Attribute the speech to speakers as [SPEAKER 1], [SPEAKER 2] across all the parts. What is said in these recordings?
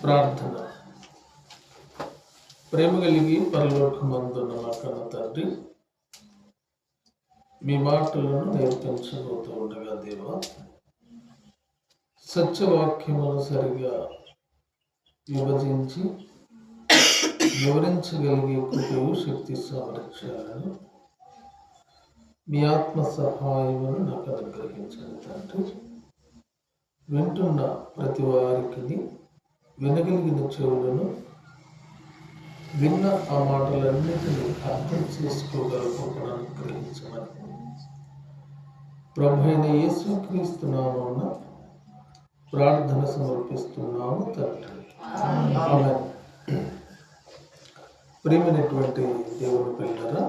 [SPEAKER 1] ప్రార్థన. ప్రేమ కలిగి పరలోకమందున్న మా కన్న తండ్రి, మీ మాటలను నేర్పించబోతూ ఉండగా దేవా, సత్యవాక్యమును సరిగా విభజించి వివరించగలిగే కృపయు శక్తి సామర్థ్యాలను మీ ఆత్మ సహాయమును నాకు అనుగ్రహించండి తండ్రి. వింటున్న ప్రతి వారికి వినగలిగిన చెవులను, విన్న ఆ మాటలన్నిటినీ అర్థం చేసుకోగలుగుతాను అనుగ్రహించమని ప్రభు అయిన యేసుక్రీస్తు నామమున ప్రార్థన సమర్పిస్తున్నాము తండ్రి. ఆమేన్. ప్రియమైనటువంటి దేవుని పిల్లరా,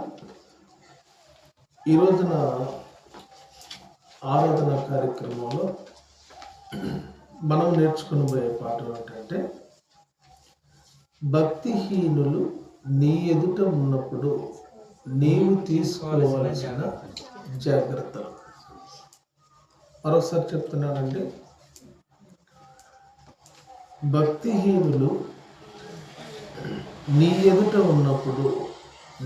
[SPEAKER 1] ఈ రోజున ఆరాధన కార్యక్రమంలో మనం నేర్చుకునిపోయే పాఠం ఏంటంటే, భక్తిహీనులు నీ ఎదుట ఉన్నప్పుడు నీవు తీసుకోవాల్సిన జాగ్రత్తలు. మరోసారి చెప్తున్నానండి, భక్తిహీనులు నీ ఎదుట ఉన్నప్పుడు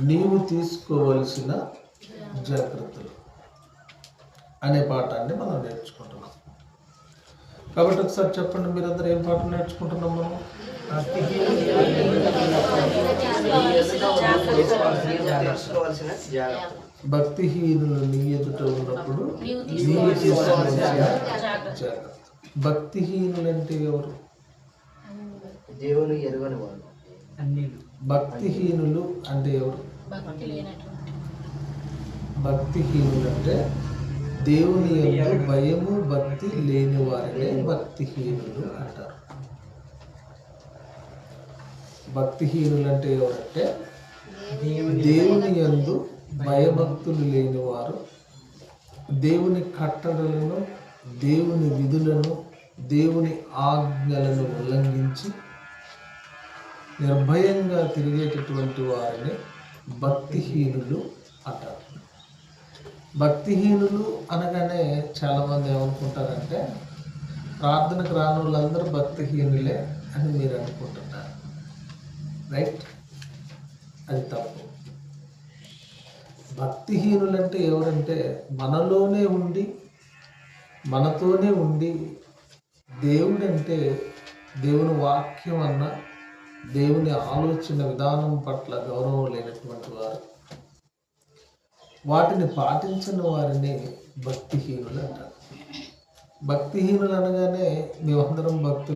[SPEAKER 1] నీవు తీసుకోవలసిన జాగ్రత్తలు అనే పాఠాన్ని మనం నేర్చుకుంటున్నాం. కాబట్టి ఒకసారి చెప్పండి, మీరందరూ ఏం పాఠం నేర్చుకుంటున్నాం మనం? భక్తిహీనులు నీ ఎదుట ఉన్నప్పుడు నీవు తీసుకోవాల్సిన జాగ్రత్త. భక్తిహీనులు అంటే ఎవరు?
[SPEAKER 2] దేవుని ఎరుగని వాడు.
[SPEAKER 1] భక్తిహీనులు అంటే ఎవరు? భక్తిహీనులు అంటే దేవుని యందు భయము భక్తి లేని వారినే భక్తిహీనులు అంటారు. భక్తిహీనులు అంటే ఎవరంటే దేవుని యందు భయభక్తులు లేని వారు, దేవుని కట్టడలను, దేవుని విధులను, దేవుని ఆజ్ఞలను ఉల్లంఘించి నిర్భయంగా తిరిగేటటువంటి వారిని భక్తిహీనులు అంటారు. భక్తిహీనులు అనగానే చాలామంది ఏమనుకుంటారంటే, ప్రార్థనకు రాని వాళ్ళందరూ భక్తిహీనులే అని మీరు అనుకుంటున్నారు. రైట్? అది తప్పు. భక్తిహీనులు అంటే ఎవరంటే, మనలోనే ఉండి మనతోనే ఉండి దేవుడంటే, దేవుని వాక్యం అన్న దేవుని ఆలోచన విధానం పట్ల గౌరవం లేనటువంటి వారు, వాటిని పాటించిన వారిని భక్తిహీనులు అంటారు. భక్తిహీనులు అనగానే మేమందరం భక్తులు